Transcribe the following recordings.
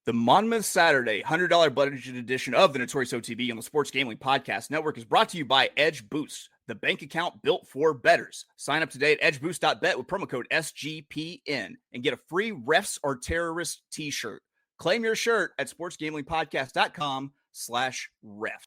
The Monmouth Saturday $100 budget edition of the Notorious OTB on the Sports Gambling Podcast Network is brought to you by Edge Boost, the bank account built for bettors. Sign up today at edgeboost.bet with promo code SGPN and get a free Refs Are Terrorists t-shirt. Claim your shirt at sportsgamblingpodcast.com/ref.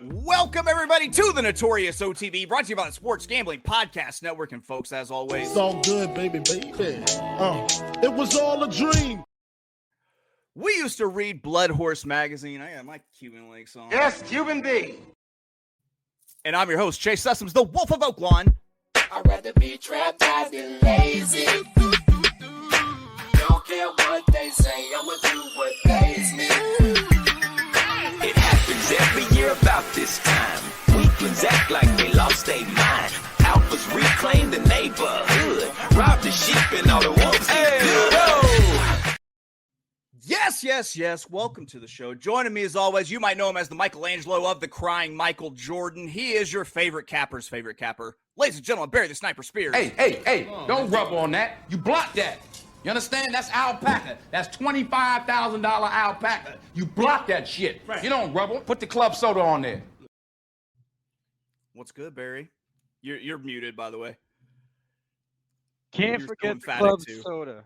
Welcome, everybody, to the Notorious OTB, brought to you by the Sports Gambling Podcast Network. And, folks, as always, it's all good, baby. It was all a dream. We used to read Blood Horse magazine. I got my Cuban links on. Yes, Cuban B. And I'm your host, Chase Sessoms, the Wolf of Oaklawn. I'd rather be trapped than lazy. Don't care what they say, I'ma do what pays me. It happens every year about this time. Weaklings act like they lost their mind. Alphas reclaim the neighborhood. Rob the sheep and all the wolves get good. Yes. Welcome to the show. Joining me as always, you might know him as the Michelangelo of the Crying Michael Jordan. He is your favorite capper's favorite capper. Ladies and gentlemen, Barry the Sniper Spears. Hey, don't rub on that. You block that. You understand? That's alpaca. That's $25,000 alpaca. You block that shit. Right. You don't rubble. Put the club soda on there. What's good, Barry? You're muted, by the way. Can't forget the club soda.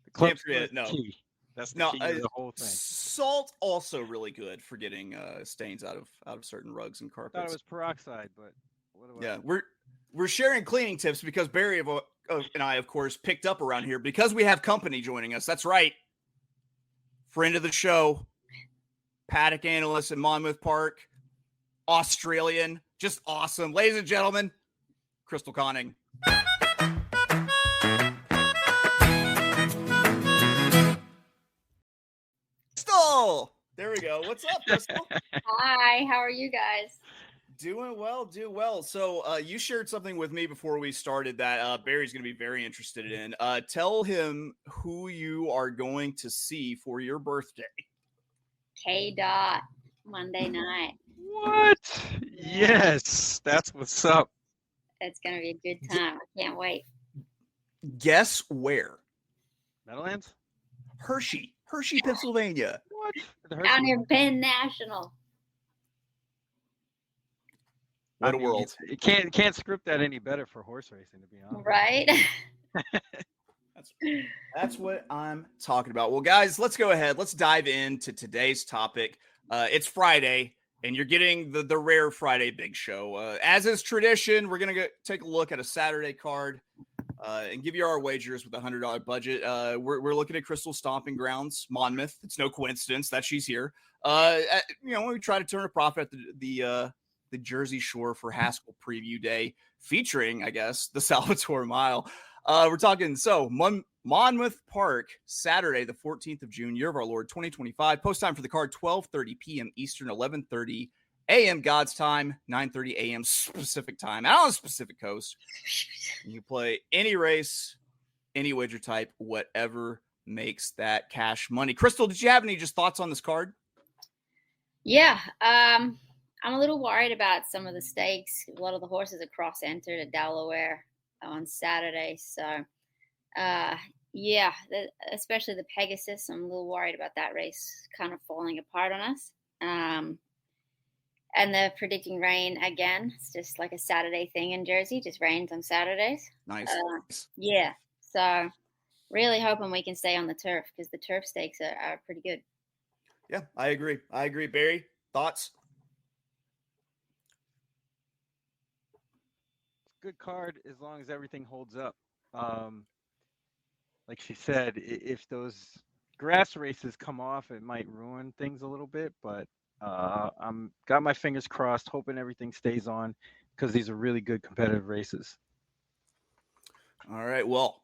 The club soda no. Key. That's the key to the whole thing. Salt also really good for getting stains out of certain rugs and carpets. I thought it was peroxide, but we're sharing cleaning tips because Barry and I, of course, picked up around here because we have company joining us. That's right. Friend of the show, Paddock Analyst in Monmouth Park, Australian, just awesome. Ladies and gentlemen, Crystal Conning. Crystal! There we go. What's up, Crystal? Hi, how are you guys? Doing well. So you shared something with me before we started that Barry's going to be very interested in. Tell him who you are going to see for your birthday. K-Dot, Monday night. What? Yes, that's what's up. It's going to be a good time. I can't wait. Guess where? Meadowlands? Hershey, Pennsylvania. What? Down near Penn National. What a world. You can't script that any better for horse racing, to be honest. Right? That's what I'm talking about. Well, guys, let's go ahead. Let's dive into today's topic. It's Friday, and you're getting the rare Friday big show. As is tradition, we're going to take a look at a Saturday card and give you our wagers with a $100 budget. We're looking at Crystal Stomping Grounds, Monmouth. It's no coincidence that she's here. We try to turn a profit at the Jersey Shore for Haskell Preview Day, featuring, I guess, the Salvatore Mile. We're talking Monmouth Park Saturday, the 14th of June, year of our Lord, 2025. Post time for the card, 12:30 p.m. Eastern, 11:30 a.m. God's time, 9:30 a.m. Pacific time. Out on the Pacific Coast, you play any race, any wager type, whatever makes that cash money. Crystal, did you have any just thoughts on this card? Yeah. I'm a little worried about some of the stakes. A lot of the horses are cross-entered at Delaware on Saturday. So, especially the Pegasus. I'm a little worried about that race kind of falling apart on us. And they're predicting rain again. It's just like a Saturday thing in Jersey. Just rains on Saturdays. Nice. Yeah. So, really hoping we can stay on the turf because the turf stakes are pretty good. Yeah, I agree. Barry, thoughts? Good card as long as everything holds up. Like she said, if those grass races come off, it might ruin things a little bit, but I'm got my fingers crossed, hoping everything stays on because these are really good competitive races. All right, well,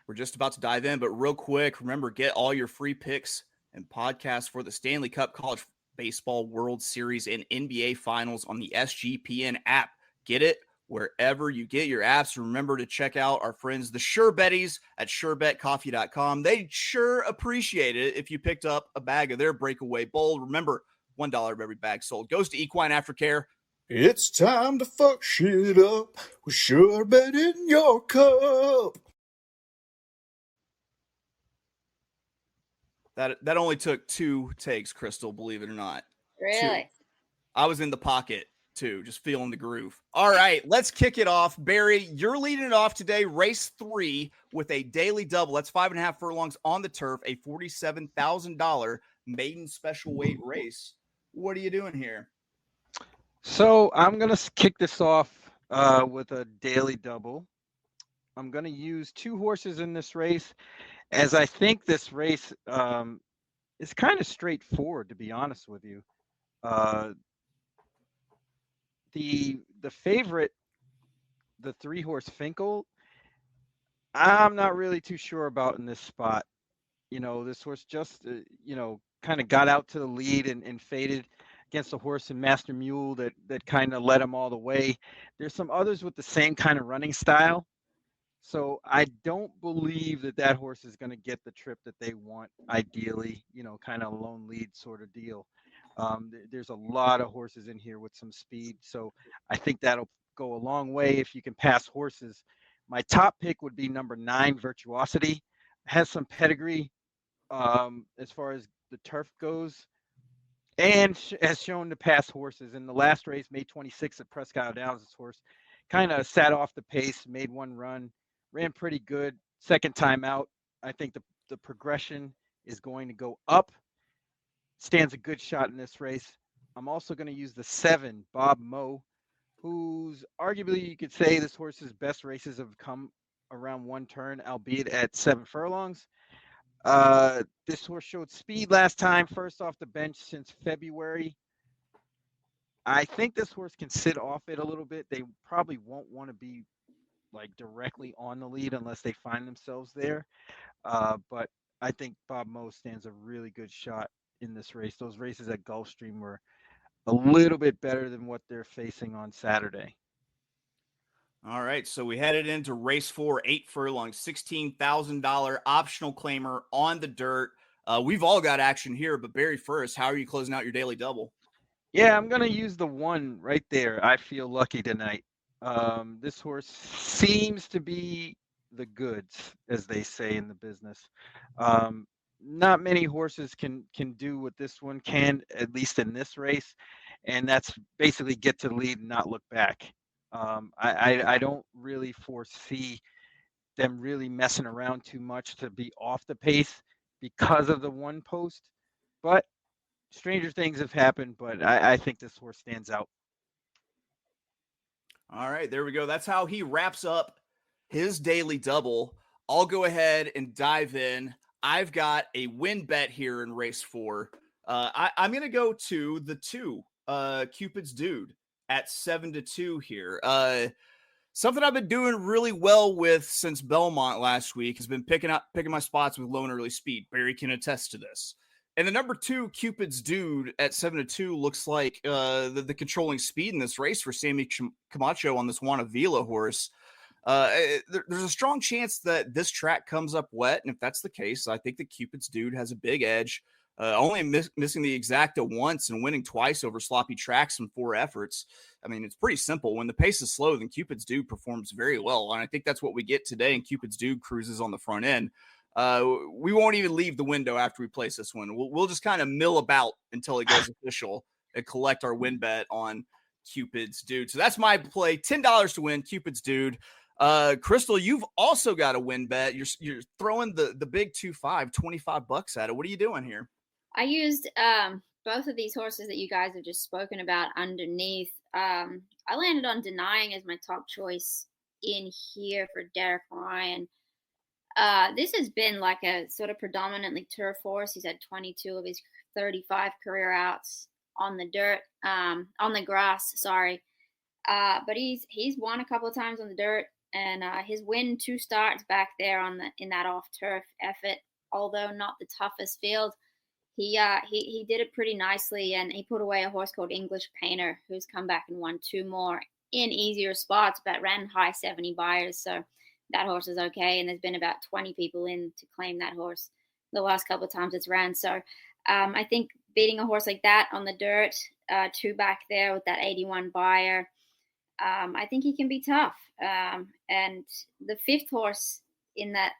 we're just about to dive in, but real quick, remember, get all your free picks and podcasts for the Stanley Cup, College Baseball World Series, and NBA Finals on the SGPN app. Get it wherever you get your apps. Remember to check out our friends, the Sure Betties at SureBetCoffee.com. They'd sure appreciate it if you picked up a bag of their Breakaway Bold. Remember, $1 of every bag sold goes to Equine Aftercare. It's time to fuck shit up with Sure Bet in your cup. That only took 2 takes, Crystal, believe it or not. Really? 2. I was in the pocket, too, just feeling the groove. All right, let's kick it off. Barry, you're leading it off today, race 3 with a daily double. That's 5.5 furlongs on the turf, a $47,000 maiden special weight race. What are you doing here? So I'm going to kick this off with a daily double. I'm going to use 2 horses in this race, as I think this race is kind of straightforward, to be honest with you. The favorite, the 3-horse Finkel, I'm not really too sure about in this spot. This horse just, kind of got out to the lead and faded against a horse in Master Mule that kind of led him all the way. There's some others with the same kind of running style. So I don't believe that horse is going to get the trip that they want, ideally, kind of lone lead sort of deal. There's a lot of horses in here with some speed. So I think that'll go a long way if you can pass horses. My top pick would be number 9, Virtuosity. Has some pedigree as far as the turf goes, and has shown to pass horses. In the last race, May 26th at Prescott Downs, this horse kind of sat off the pace, made one run, ran pretty good. Second time out, I think the progression is going to go up. Stands a good shot in this race. I'm also going to use the 7, Bob Moe, who's arguably, you could say, this horse's best races have come around one turn, albeit at 7 furlongs. This horse showed speed last time, first off the bench since February. I think this horse can sit off it a little bit. They probably won't want to be like directly on the lead unless they find themselves there. But I think Bob Moe stands a really good shot in this race. Those races at Gulfstream were a little bit better than what they're facing on Saturday. All right, so we headed into race 4, 8 furlongs, $16,000 optional claimer on the dirt. We've all got action here, but Barry, first, how are you closing out your daily double? Yeah, I'm going to use the 1 right there. I feel lucky tonight. This horse seems to be the goods, as they say in the business. Not many horses can do what this one can, at least in this race, and that's basically get to the lead and not look back. I don't really foresee them really messing around too much to be off the pace because of the 1 post, but stranger things have happened, but I think this horse stands out. All right, there we go. That's how he wraps up his daily double. I'll go ahead and dive in. I've got a win bet here in race 4. I'm going to go to the 2, Cupid's Dude at 7-2 here. Something I've been doing really well with since Belmont last week has been picking my spots with low and early speed. Barry can attest to this. And the number 2, Cupid's Dude at 7-2 looks like the controlling speed in this race for Sammy Camacho on this Juan Avila horse. There's a strong chance that this track comes up wet, and if that's the case, I think that Cupid's Dude has a big edge. Only missing the exacta once and winning twice over sloppy tracks in 4 efforts. I mean, it's pretty simple. When the pace is slow, then Cupid's Dude performs very well, and I think that's what we get today, and Cupid's Dude cruises on the front end. We won't even leave the window after we place this one. We'll just kind of mill about until it goes official and collect our win bet on Cupid's Dude. So that's my play. $10 to win, Cupid's Dude. Crystal, you've also got a win bet. You're throwing the big 2-5, $25 at it. What are you doing here? I used both of these horses that you guys have just spoken about underneath. I landed on Denying as my top choice in here for Derek Ryan. This has been like a sort of predominantly turf horse. He's had 22 of his 35 career outs on the dirt, on the grass, sorry. But he's won a couple of times on the dirt, and his win 2 starts back there in that off turf effort, although not the toughest field. He did it pretty nicely, and he put away a horse called English Painter, who's come back and won 2 more in easier spots, but ran high 70 buyers. So that horse is okay. And there's been about 20 people in to claim that horse the last couple of times it's ran. So I think beating a horse like that on the dirt, 2 back there with that 81 buyer, I think he can be tough. And the 5th horse in that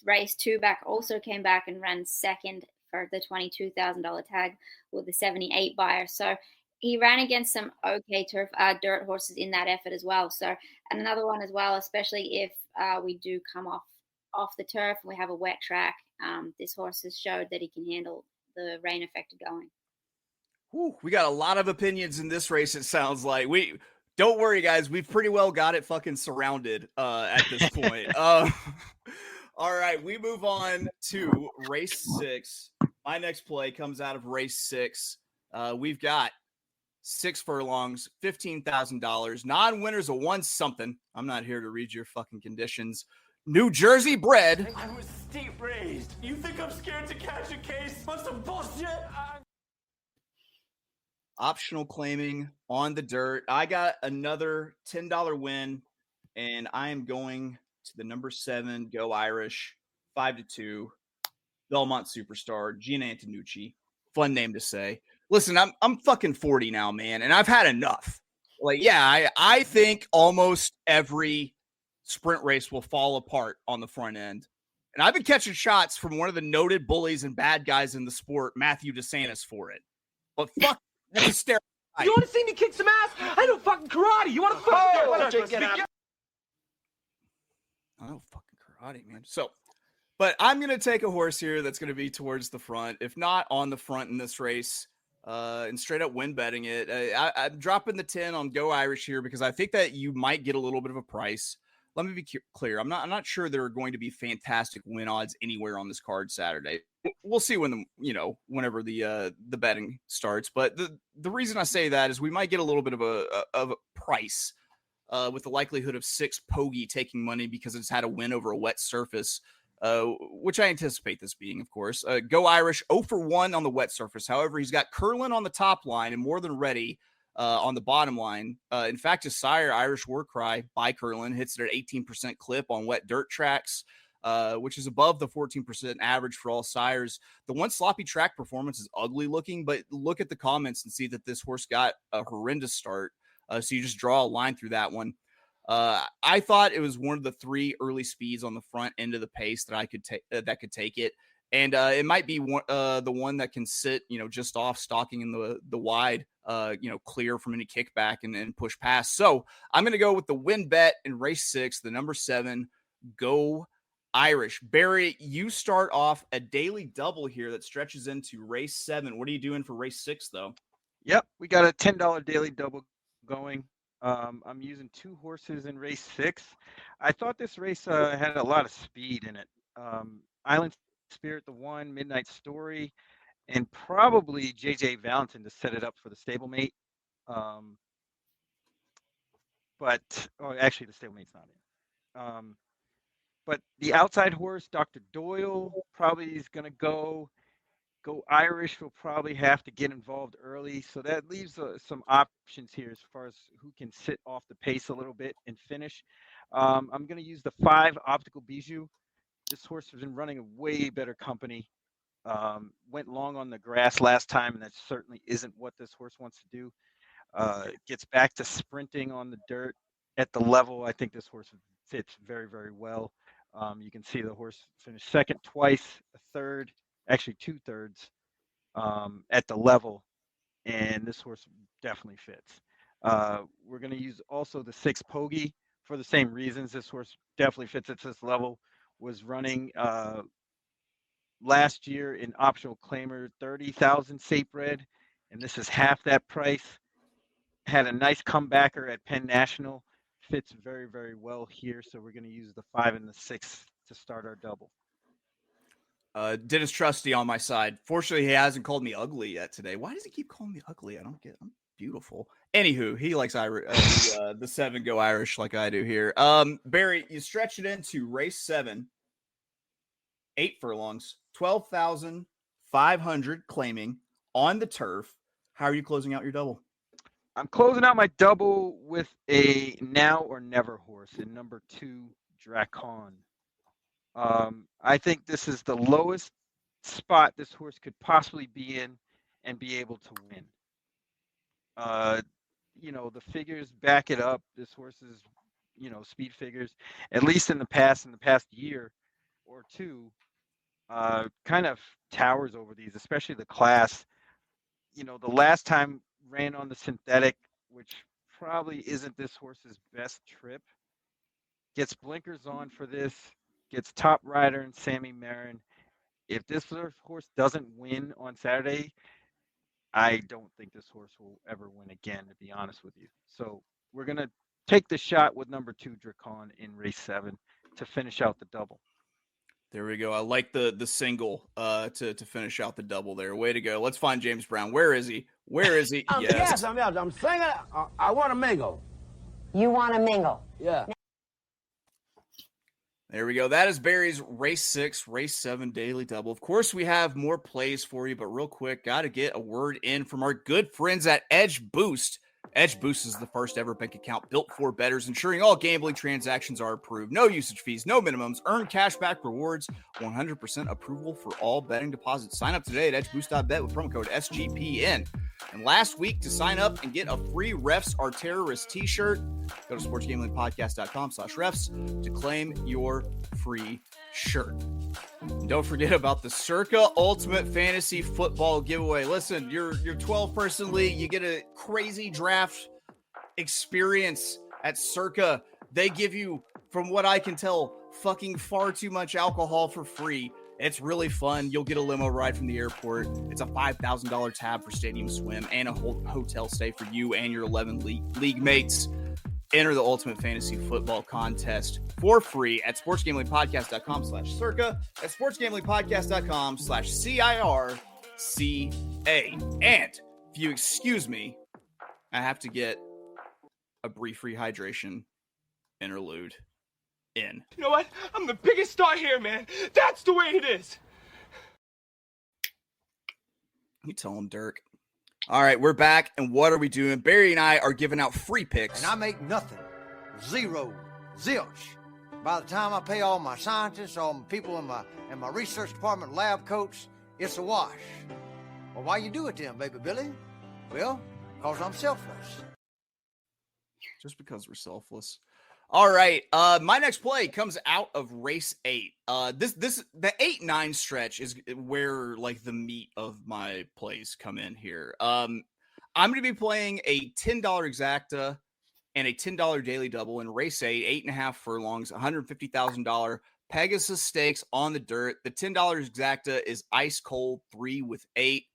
race, 2 back, also came back and ran second for the $22,000 tag with the 78 buyer. So he ran against some okay dirt horses in that effort as well. So, and another one as well, especially if we do come off the turf and we have a wet track. This horse has showed that he can handle the rain affected going. Whew, we got a lot of opinions in this race. It sounds like don't worry, guys. We've pretty well got it fucking surrounded at this point. All right, we move on to race 6. My next play comes out of race 6. We've got 6 furlongs, $15,000. Non-winners of 1 something. I'm not here to read your fucking conditions. New Jersey bred. I was steep raised. You think I'm scared to catch a case? On some bullshit? Optional claiming on the dirt. I got another $10 win, and I am going to the number 7, Go Irish, 5-2, Belmont Superstar, Gina Antonucci. Fun name to say. Listen, I'm fucking 40 now, man, and I've had enough. Like, yeah, I think almost every sprint race will fall apart on the front end. And I've been catching shots from one of the noted bullies and bad guys in the sport, Matthew DeSantis, for it. But fuck, that's a stereotype. You want to see me kick some ass? I know fucking karate. You want to fucking get out? I know fucking karate, man. So, but I'm going to take a horse here that's going to be towards the front, if not on the front in this race, and straight up win betting it. I'm dropping the 10 on Go Irish here because I think that you might get a little bit of a price. Let me be clear. I'm not sure there are going to be fantastic win odds anywhere on this card Saturday. We'll see whenever the betting starts. But the reason I say that is we might get a little bit of a price with the likelihood of 6 Poggy taking money because it's had a win over a wet surface, which I anticipate this being, of course. Go Irish 0 for 1 on the wet surface. However, he's got Curlin on the top line and more than ready on the bottom line. In fact, his sire, Irish War Cry by Curlin, hits it at 18% clip on wet dirt tracks, which is above the 14% average for all sires. The one sloppy track performance is ugly looking, but look at the comments and see that this horse got a horrendous start. So you just draw a line through that one. I thought it was one of the 3 early speeds on the front end of the pace that I could take that could take it. And it might be the one that can sit, just off stalking in the wide, clear from any kickback and push past. So I'm going to go with the win bet in race 6, the number 7, Go Irish. Barry, you start off a daily double here that stretches into race 7. What are you doing for race 6, though? Yep, we got a $10 daily double going. I'm using 2 horses in race 6. I thought this race had a lot of speed in it. Island Spirit, the 1, Midnight Story, and probably JJ Valentin to set it up for the stablemate. Actually, the stablemate's not in. But the outside horse, Dr. Doyle, probably is going to go. Go Irish will probably have to get involved early. So that leaves some options here as far as who can sit off the pace a little bit and finish. I'm going to use the 5 Optical Bijou. This horse has been running a way better company. Went long on the grass last time, and that certainly isn't what this horse wants to do. Gets back to sprinting on the dirt at the level. I think this horse fits very, very well. You can see the horse finished second twice, a third, actually 2/3 at the level, and this horse definitely fits. We're going to use also the 6 Poggy for the same reasons. This horse definitely fits at this level. Was running last year in optional claimer 30,000 Sape Red, and this is half that price. Had a nice comebacker at Penn National. Fits very, very well here, so we're going to use the 5 and the 6 to start our double. Dennis Trusty on my side. Fortunately, he hasn't called me ugly yet today. Why does he keep calling me ugly? I don't get it. I'm beautiful. Anywho, he likes the 7 Go Irish like I do here. Barry, you stretch it into race 7, 8 furlongs, 12,500 claiming on the turf. How are you closing out your double? I'm closing out my double with a now or never horse in number 2, Dracon. I think this is the lowest spot this horse could possibly be in and be able to win. The figures back it up. This horse's, speed figures, at least in the past year or two, kind of towers over these, especially the class. The last time ran on the synthetic, which probably isn't this horse's best trip. Gets blinkers on for this, gets top rider and Sammy Marin. If this horse doesn't win on Saturday, I don't think this horse will ever win again, to be honest with you. So we're going to take the shot with number 2, Dracon, in race 7 to finish out the double. There we go. I like the single to finish out the double there. Way to go. Let's find James Brown. Where is he? Yes, I'm singing. I want to mingle. You want to mingle? Yeah. There we go. That is Barry's race 6, race 7 daily double. Of course, we have more plays for you, but real quick, got to get a word in from our good friends at Edge Boost. Edge Boost is the first ever bank account built for bettors, ensuring all gambling transactions are approved. No usage fees, no minimums, earn cashback rewards, 100% approval for all betting deposits. Sign up today at edgeboost.bet with promo code SGPN. And last week, to sign up and get a free Refs Are Terrorists t-shirt, go to sportsgamblingpodcast.com/refs to claim your free shirt. And don't forget about the Circa Ultimate Fantasy Football giveaway. Listen, your 12-person league, you get a crazy draft experience at Circa. They give you, from what I can tell, fucking far too much alcohol for free. It's really fun. You'll get a limo ride from the airport. It's a $5,000 tab for stadium swim and a whole hotel stay for you and your 11 league mates. Enter the Ultimate Fantasy Football Contest for free at sportsgamblingpodcast.com/circa, at sportsgamblingpodcast.com/CIRCA. And if you excuse me, I have to get a brief rehydration interlude in. You know what? I'm the biggest star here, man. That's the way it is. You tell him, Dirk. All right, we're back, and what are we doing? Barry and I are giving out free picks. And I make nothing. Zero. Zilch. By the time I pay all my scientists, all my people in my research department, lab coats, it's a wash. Well, why you do it then, baby Billy? Well, because I'm selfless. Just because we're selfless. All right, my next play comes out of race 8. The 8-9 stretch is where like the meat of my plays come in here. I'm going to be playing a $10 exacta and a $10 daily double in race 8, 8.5 furlongs, $150,000 Pegasus Stakes on the dirt. The $10 exacta is ice cold 3 with 8,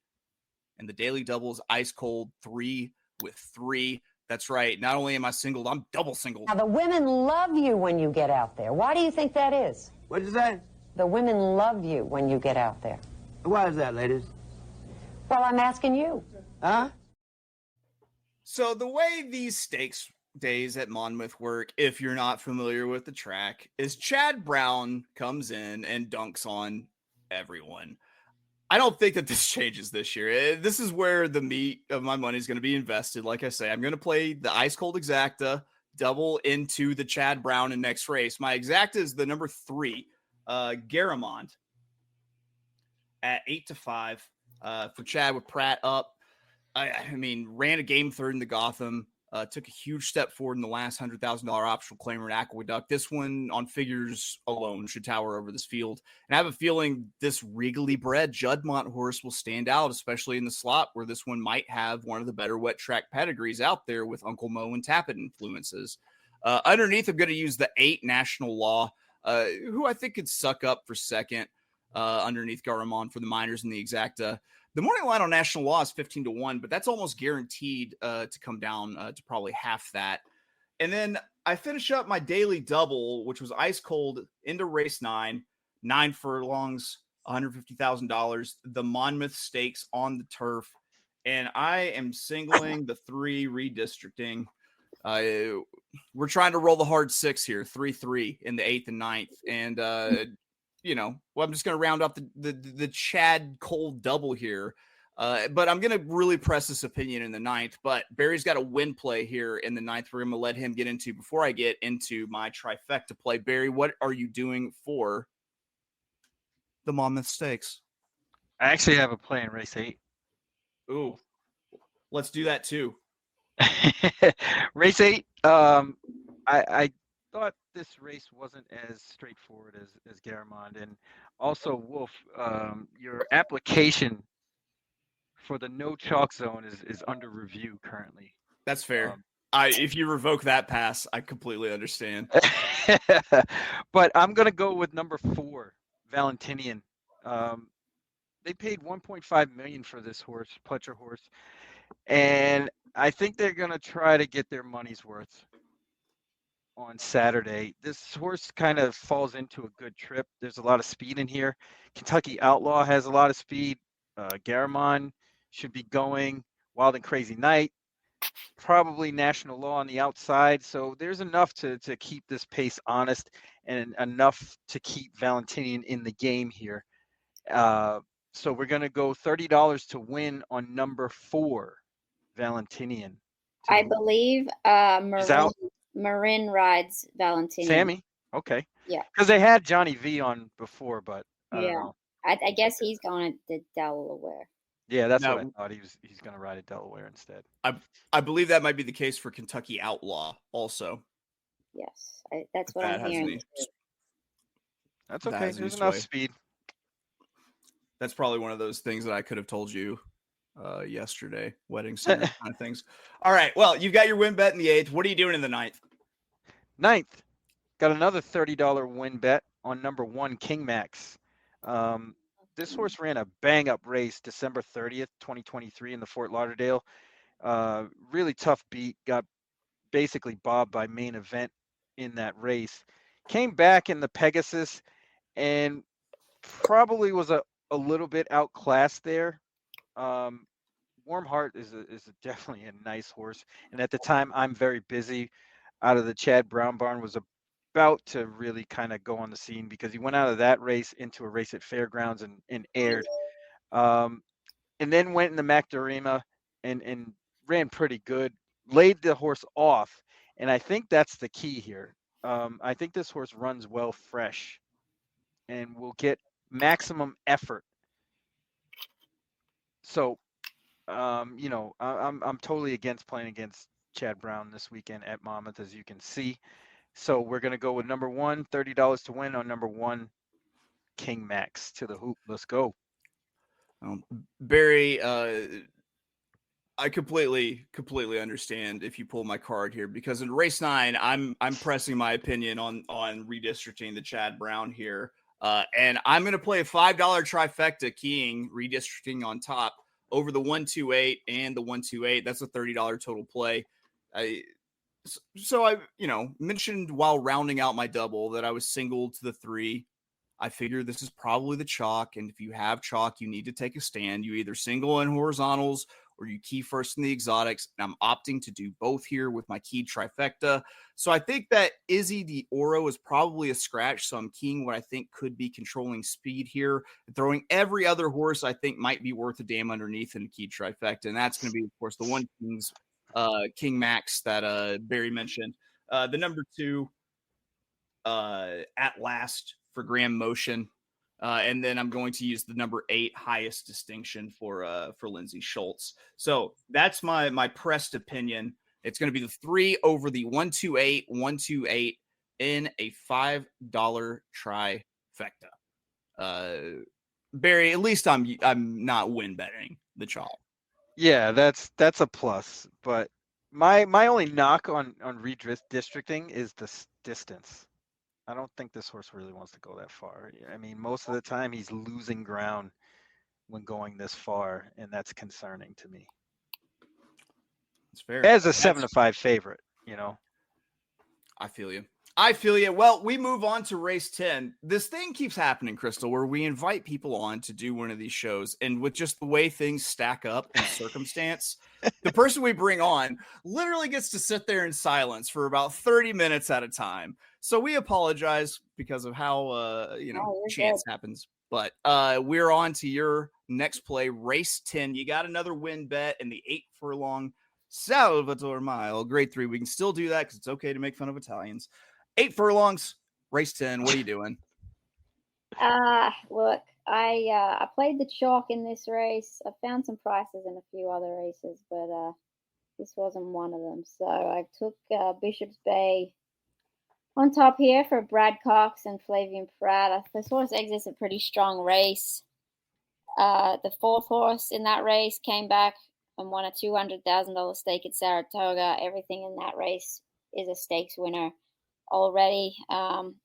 and the daily double is ice cold 3 with 3. That's right. Not only am I singled, I'm double singled. Now, the women love you when you get out there. Why do you think that is? What did you say? The women love you when you get out there. Why is that, ladies? Well, I'm asking you. Huh? So the way these stakes days at Monmouth work, if you're not familiar with the track, is Chad Brown comes in and dunks on everyone. I don't think that this changes this year. This is where the meat of my money is going to be invested. Like I say, I'm going to play the ice cold exacta, double into the Chad Brown in next race. My exacta is the number 3, Garamond, at 8-5 for Chad with Pratt up. I mean, ran a game third in the Gotham. Took a huge step forward in the last $100,000 optional claimer at Aqueduct. This one on figures alone should tower over this field. And I have a feeling this regally bred Juddmonte horse will stand out, especially in the slot where this one might have one of the better wet track pedigrees out there with Uncle Mo and Tappet influences. Underneath, I'm going to use the 8 National Law, who I think could suck up for second underneath Garamond for the minors in the exacta. The morning line on National Law is 15-1, but that's almost guaranteed to come down to probably half that. And then I finish up my daily double, which was ice cold into race 9 furlongs, $150,000, the Monmouth Stakes on the turf. And I am singling the 3 redistricting. We're trying to roll the hard 6 here, 3-3 in the 8th and 9th. And, I'm just going to round up the Chad Cold double here. But I'm going to really press this opinion in the 9th. But Barry's got a win play here in the 9th. We're going to let him get into before I get into my trifecta play. Barry, what are you doing for the Monmouth Stakes? I actually have a play in race 8. Ooh, let's do that too. Race 8. I thought this race wasn't as straightforward as Garamond, and also Wolf. Your application for the no chalk zone is under review currently. That's fair. If you revoke that pass, I completely understand. But I'm gonna go with number 4, Valentinian. They paid $1.5 million for this horse, Pletcher horse, and I think they're gonna try to get their money's worth on Saturday. This horse kind of falls into a good trip. There's a lot of speed in here. Kentucky Outlaw has a lot of speed. Garamond should be going. Wild and Crazy Night, probably National Law on the outside. So there's enough to keep this pace honest and enough to keep Valentinian in the game here. So we're going to go $30 to win on number 4, Valentinian. I believe Marin rides Valentinian. Sammy, okay. Yeah. Because they had Johnny V on before, but I don't know. I guess he's going to Delaware. Yeah, that's what I thought. He's going to ride at Delaware instead. I believe that might be the case for Kentucky Outlaw also. Yes, that's what I'm hearing. That's okay. There's enough speed. That's probably one of those things that I could have told you yesterday, wedding center kind of things. All right. Well, you've got your win bet in the 8th. What are you doing in the 9th? 9th, got another $30 win bet on number 1, King Max. This horse ran a bang-up race December 30th, 2023 in the Fort Lauderdale. Really tough beat. Got basically bobbed by Main Event in that race. Came back in the Pegasus and probably was a little bit outclassed there. Warm Heart is definitely a nice horse. And at the time, I'm very busy. Out of the Chad Brown barn, was about to really kind of go on the scene because he went out of that race into a race at Fairgrounds and aired. And then went in the Macdarima and ran pretty good. Laid the horse off. And I think that's the key here. I think this horse runs well fresh and will get maximum effort. So, I'm totally against playing against Chad Brown this weekend at Monmouth, as you can see. So we're going to go with number 1, $30 to win on number 1, King Max to the hoop. Let's go. Barry, I completely understand if you pull my card here, because in race 9, I'm pressing my opinion on redistricting the Chad Brown here. And I'm going to play a $5 trifecta keying redistricting on top over the 128 and the 128. That's a $30 total play. So I mentioned while rounding out my double that I was single to the 3. I figure this is probably the chalk. And if you have chalk, you need to take a stand. You either single in horizontals or you key first in the exotics. And I'm opting to do both here with my keyed trifecta. So I think that Izzy the Oro is probably a scratch. So I'm keying what I think could be controlling speed here. Throwing every other horse I think might be worth a damn underneath in a keyed trifecta. And that's going to be, of course, the 1 King Max that Barry mentioned. The number 2 At Last for Graham Motion. And then I'm going to use the number 8 Highest Distinction for Lindsay Schultz. So that's my pressed opinion. It's going to be the 3 over the 128, 128 in a $5 trifecta. Barry, at least I'm not win betting the chalk. Yeah, that's a plus. But my only knock on redistricting is the distance. I don't think this horse really wants to go that far. I mean, most of the time he's losing ground when going this far, and that's concerning to me. It's fair. As a 7-5 favorite, I feel you. Well, we move on to race 10. This thing keeps happening, Crystal, where we invite people on to do one of these shows. And with just the way things stack up in circumstance, the person we bring on literally gets to sit there in silence for about 30 minutes at a time. So we apologize because of how, chance happens. But we're on to your next play, race 10. You got another win bet in the 8 furlong Salvatore Mile, grade 3. We can still do that because it's okay to make fun of Italians. 8 furlongs, race 10. What are you doing? Look, I played the chalk in this race. I found some prices in a few other races, but this wasn't one of them. So I took Bishop's Bay on top here for Brad Cox and Flavian Pratt. This horse exits a pretty strong race. The 4th horse in that race came back and won a $200,000 stake at Saratoga. Everything in that race is a stakes winner already.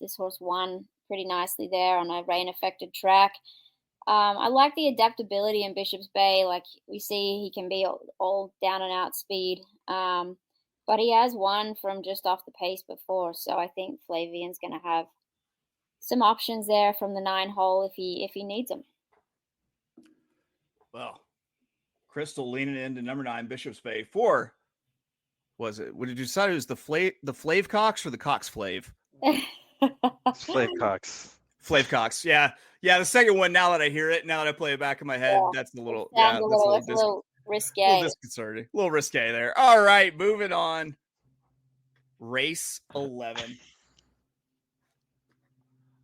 This horse won pretty nicely there on a rain-affected track. I like the adaptability in Bishop's Bay. Like we see, he can be all down and out speed. But he has won from just off the pace before. So I think Flavian's going to have some options there from the 9 hole if he needs them. Well, Crystal leaning into number 9, Bishop's Bay. 4, was it? What did you decide? It was the Flav Cox or the Cox Flav? Flav Cox. Flav Cox. Yeah. The second one, now that I hear it, now that I play it back in my head, that's a little, that's a little risque. A little disconcerting. A little risque there. All right, moving on. Race 11.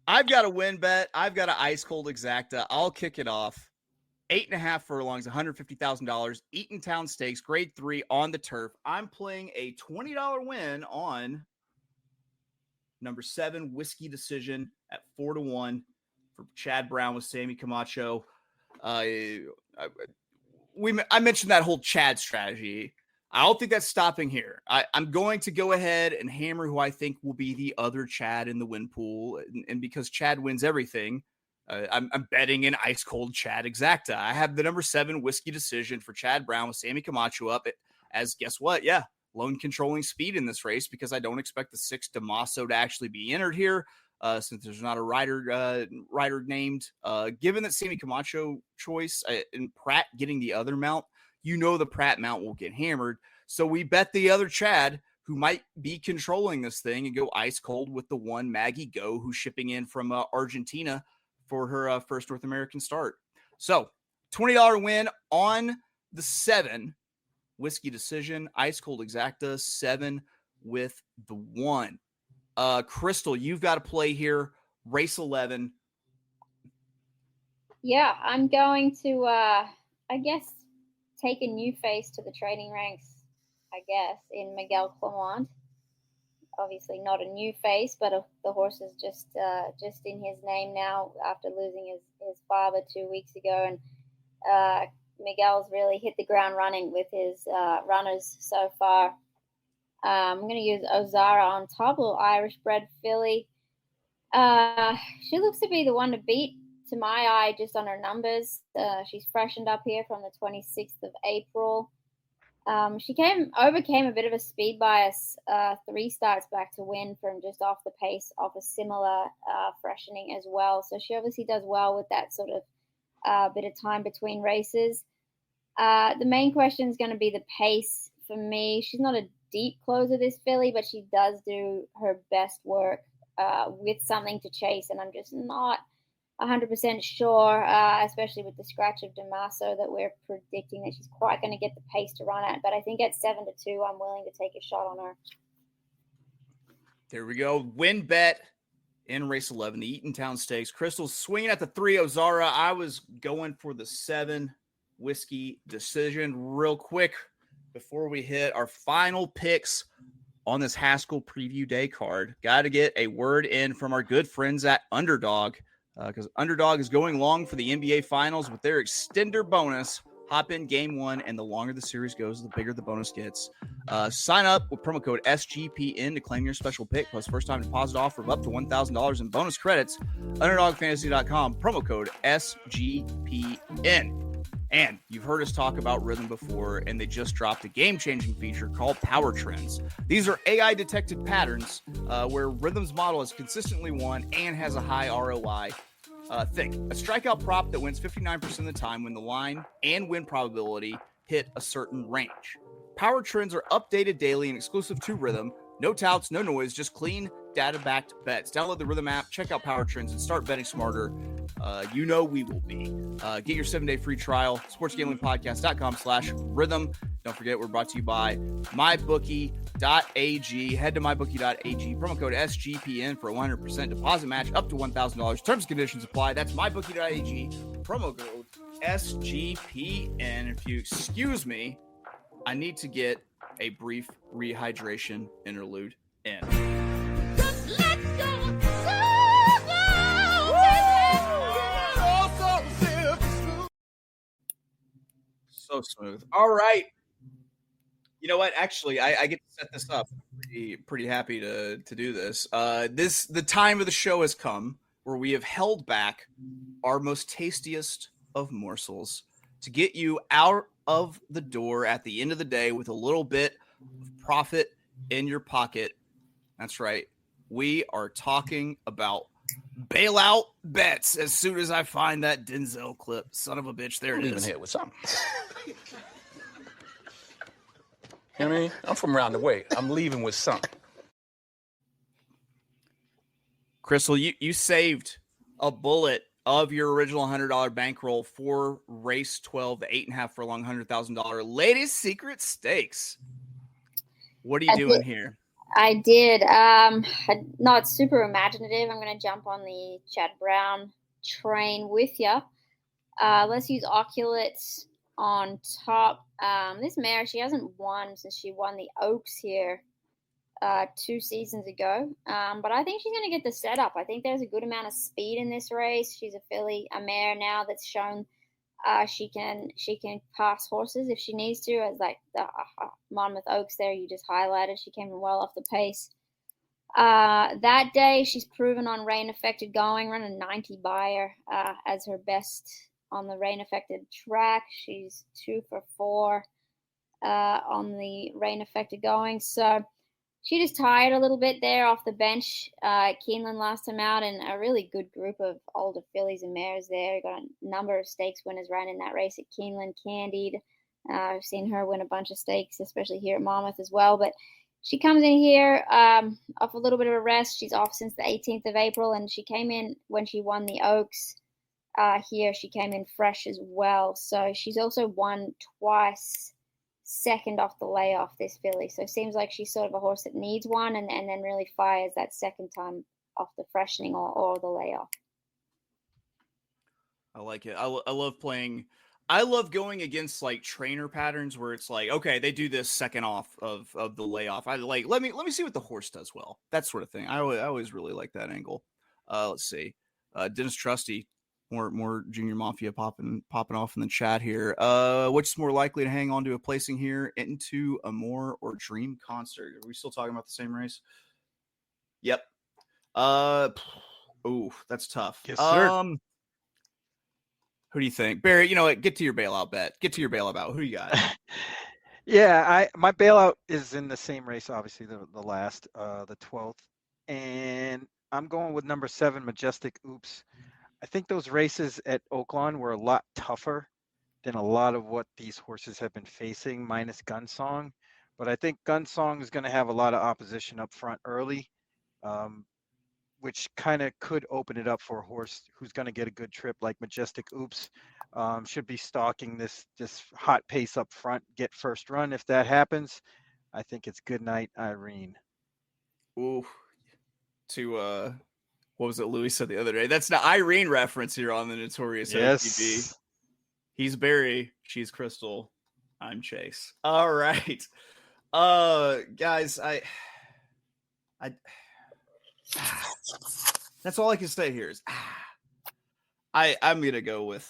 I've got a win bet. I've got an ice cold exacta. I'll kick it off. 8.5 furlongs, $150,000. Eatontown Stakes, grade 3 on the turf. I'm playing a $20 win on number 7 Whiskey Decision at 4-1 for Chad Brown with Sammy Camacho. I mentioned that whole Chad strategy. I don't think that's stopping here. I'm going to go ahead and hammer who I think will be the other Chad in the win pool. And because Chad wins everything, I'm betting an ice cold Chad exacta. I have the number 7 Whiskey Decision for Chad Brown with Sammy Camacho up as, guess what? Yeah, lone controlling speed in this race, because I don't expect the 6 Damaso to actually be entered here since there's not a rider named. Given that Sammy Camacho choice and Pratt getting the other mount, the Pratt mount will get hammered. So we bet the other Chad who might be controlling this thing and go ice cold with the 1 Maggie Go, who's shipping in from Argentina for her first North American start. So $20 win on the 7 Whiskey Decision, ice cold exacta, 7 with the 1. Crystal, you've got to play here. Race 11. Yeah, I'm going to, I guess, take a new face to the training ranks, in Miguel Clement. Obviously not a new face, but the horse is just in his name now after losing his father 2 weeks ago. And Miguel's really hit the ground running with his runners so far. I'm going to use Ozara on top, a little Irish-bred filly. She looks to be the one to beat to my eye just on her numbers. She's freshened up here from the 26th of April. She overcame a bit of a speed bias 3 starts back to win from just off the pace of a similar freshening as well. So she obviously does well with that sort of bit of time between races. The main question is going to be the pace for me. She's not a deep closer, this filly, but she does do her best work with something to chase, and I'm just not 100% sure, especially with the scratch of Damaso, that we're predicting that she's quite going to get the pace to run at. But I think at 7-2, I'm willing to take a shot on her. There we go. Win bet in race 11, the Eatontown Stakes. Crystal's swinging at the 3 Ozara. I was going for the 7 Whiskey Decision. Real quick, before we hit our final picks on this Haskell Preview Day card, got to get a word in from our good friends at Underdog, because Underdog is going long for the NBA Finals with their extender bonus. Hop in game 1, and the longer the series goes, the bigger the bonus gets. Sign up with promo code SGPN to claim your special pick, plus first-time deposit offer of up to $1,000 in bonus credits. UnderdogFantasy.com, promo code SGPN. And you've heard us talk about Rhythm before, and they just dropped a game-changing feature called Power Trends. These are AI-detected patterns where Rhythm's model has consistently won and has a high ROI. Think, a strikeout prop that wins 59% of the time when the line and win probability hit a certain range. Power Trends are updated daily and exclusive to Rhythm. No touts, no noise, just clean, data-backed bets. Download the Rhythm app, check out Power Trends, and start betting smarter you know we will be. Get your 7-day free trial, sportsgamblingpodcast.com/rhythm. Don't forget, we're brought to you by mybookie.ag. Head to mybookie.ag, promo code SGPN for a 100% deposit match up to $1,000. Terms and conditions apply. That's mybookie.ag, promo code SGPN. If you excuse me, I need to get a brief rehydration interlude in. So smooth. All right. You know what? Actually, I get to set this up. Pretty happy to do this. The time of the show has come where we have held back our most tastiest of morsels to get you out of the door at the end of the day with a little bit of profit in your pocket. That's right. We are talking about bailout bets. As soon as I find that Denzel clip, son of a bitch, there it is. Leaving here with something. You know what I mean? I'm from around the way. I'm leaving with something. Crystal, you saved a bullet of your original $100 bankroll for race 12, the 8.5 furlong, $100,000 Ladies Secret Stakes. What are you doing here? I did. Not super imaginative. I'm going to jump on the Chad Brown train with you. Let's use Oculets on top. This mare, she hasn't won since she won the Oaks here 2 seasons ago. But I think she's going to get the setup. I think there's a good amount of speed in this race. She's a mare now that's shown she can pass horses if she needs to, as like the Monmouth Oaks there you just highlighted. She came in well off the pace. That day she's proven on rain affected going, run a 90 buyer as her best on the rain affected track. She's 2 for 4 on the rain affected going. So she just tired a little bit there off the bench at Keeneland last time out, and a really good group of older fillies and mares there. Got a number of stakes winners ran in that race at Keeneland. Candied. I've seen her win a bunch of stakes, especially here at Monmouth as well. But she comes in here off a little bit of a rest. She's off since the 18th of April, and she came in when she won the Oaks. Here she came in fresh as well. So she's also won twice second off the layoff, this filly. So it seems like she's sort of a horse that needs one and then really fires that second time off the freshening or the layoff. I like it. I love playing. I love going against like trainer patterns where it's like, okay, they do this second off of the layoff. I like, let me see what the horse does well. That sort of thing. I always really like that angle. Let's see. Dennis Trusty, more Junior Mafia popping off in the chat here. Which is more likely to hang on to a placing here, into Amore or Dream Concert? Are we still talking about the same race? Yep. Ooh, that's tough. Yes, sir. Who do you think? Barry, you know what? Get to your bailout bet. Get to your bailout bet. Who you got? Yeah, my bailout is in the same race, obviously, the last, the 12th. And I'm going with number 7, Majestic Oops. I think those races at Oaklawn were a lot tougher than a lot of what these horses have been facing, minus Gunsong. But I think Gunsong is going to have a lot of opposition up front early, which kind of could open it up for a horse who's going to get a good trip like Majestic Oops. Should be stalking this hot pace up front, get first run. If that happens, I think it's good night, Irene. Ooh, to what was it Louis said the other day? That's the Irene reference here on the Notorious OTB. He's Barry, she's Crystal, I'm Chase. All right. Guys, I that's all I can say here is I'm going to go with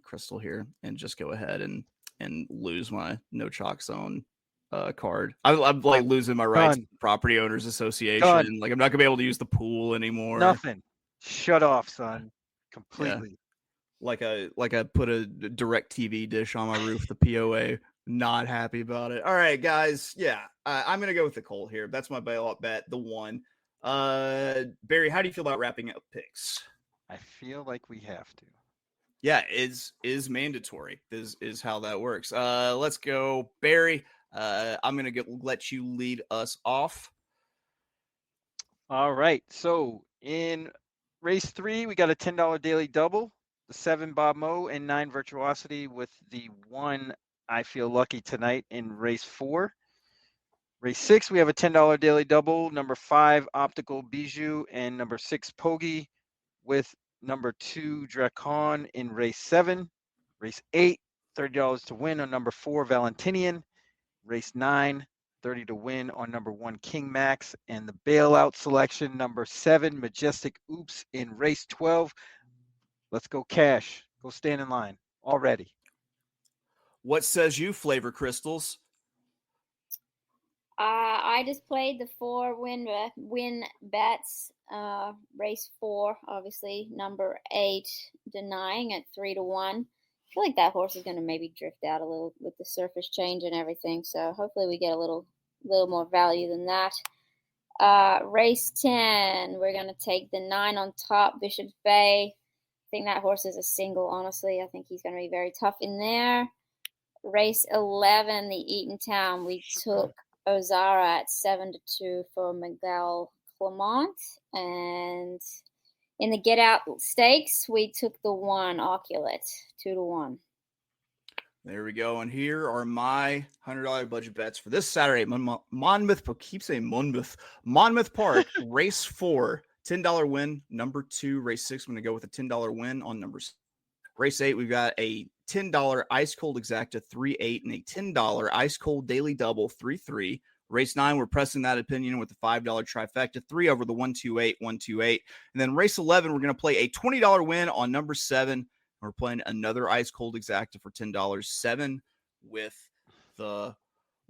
Crystal here and just go ahead and lose my no chalk zone card. I'm like losing my rights to property owners association. Done. Like I'm not gonna be able to use the pool anymore. Nothing. Shut off, son. Completely. Yeah. Like I put a direct TV dish on my roof, the POA. Not happy about it. All right, guys. Yeah, I'm gonna go with the Colt here. That's my bailout bet, the one. Barry, how do you feel about wrapping up picks? I feel like we have to. Yeah, is mandatory. Is how that works. Let's go, Barry. I'm gonna let you lead us off. All right. So in race 3, we got a $10 daily double, the 7 Bob Mo and 9 Virtuosity with the 1 I Feel Lucky Tonight in race 4. Race 6, we have a $10 daily double, number 5 Optical Bijou and number 6 Pogi with number 2 Dracon in race 7. Race 8, $30 to win on number 4 Valentinian. Race 9, $30 to win on number 1 King Max, and the bailout selection number 7 Majestic Oops in race 12. Let's go cash. Go stand in line already. What says you, Flavor Crystals? I just played the 4 win bets. Race 4, obviously, number 8 Denying at 3 to 1. I feel like that horse is going to maybe drift out a little with the surface change and everything. So hopefully we get a little more value than that. Race 10, we're going to take the 9 on top, Bishop's Bay. I think that horse is a single, honestly. I think he's going to be very tough in there. Race 11, the Eatontown, we took Ozara at 7 to 2 for Miguel Clement. And in the Get Out Stakes, we took the 1 Oculate, 2 to 1. There we go. And here are my $100 budget bets for this Saturday. Monmouth Park, race 4, $10 win. Number 2, race 6. I'm going to go with a $10 win on numbers. Race 8, we've got a $10 Ice Cold Exacta 3-8 and a $10 Ice Cold Daily Double 3-3. Race 9, we're pressing that opinion with the $5 trifecta, 3 over the 128, 128. And then race 11, we're going to play a $20 win on number 7. We're playing another Ice Cold Exacta for $10, 7 with the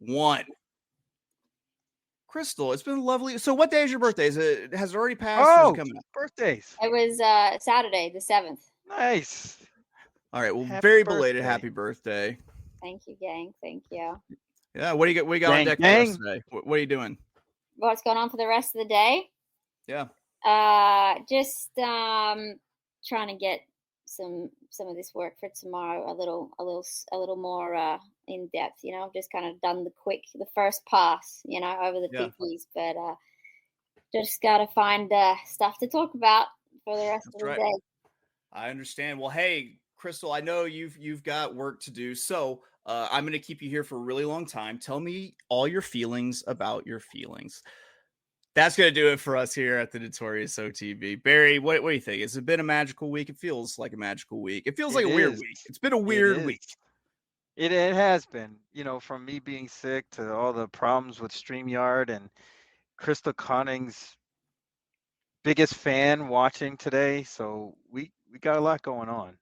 1. Crystal, it's been lovely. So what day is your birthday? Has it already passed? Oh, coming up? Birthdays. It was Saturday, the 7th. Nice. All right. Well, Happy very birthday. belated happy birthday. Thank you, gang. Thank you. Yeah. What do you got? We got on deck for us today. What are you doing? What's going on for the rest of the day? Yeah. Just trying to get some of this work for tomorrow a little more in depth. You know, I've just kind of done the first pass, you know, over the PPs, but just got to find stuff to talk about for the rest of the day. I understand. Well, hey, Crystal, I know you've got work to do, so I'm going to keep you here for a really long time. Tell me all your feelings about your feelings. That's going to do it for us here at the Notorious OTB. Barry, what do you think? Has it been a magical week? It feels like a magical week. It feels like a weird week. It's been a weird week. It has been, you know, from me being sick to all the problems with StreamYard and Crystal Conning's biggest fan watching today. So we got a lot going on.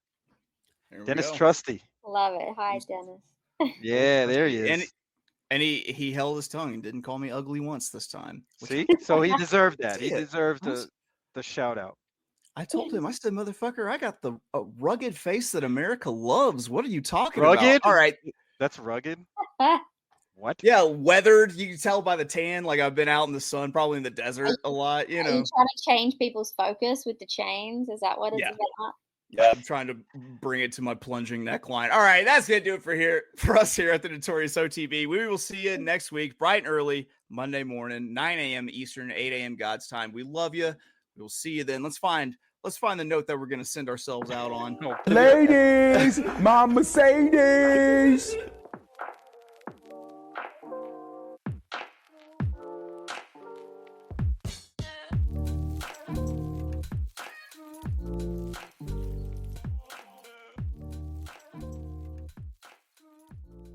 Dennis Trusty. Love it. Hi, Dennis. Yeah, there he is. And he held his tongue and didn't call me ugly once this time. See? So he deserved that. He deserved the shout out. I told him, I said, motherfucker, I got the rugged face that America loves. What are you talking about? All right. That's rugged? What? Yeah, weathered. You can tell by the tan. Like I've been out in the sun, probably in the desert a lot, you know. Are you trying to change people's focus with the chains? Is that what it's about? Yeah, I'm trying to bring it to my plunging neckline. All right, that's going to do it for us here at the Notorious OTB. We will see you next week, bright and early, Monday morning, 9 a.m. Eastern, 8 a.m. God's time. We love you. We will see you then. Let's find the note that we're going to send ourselves out on. Ladies, my Mercedes.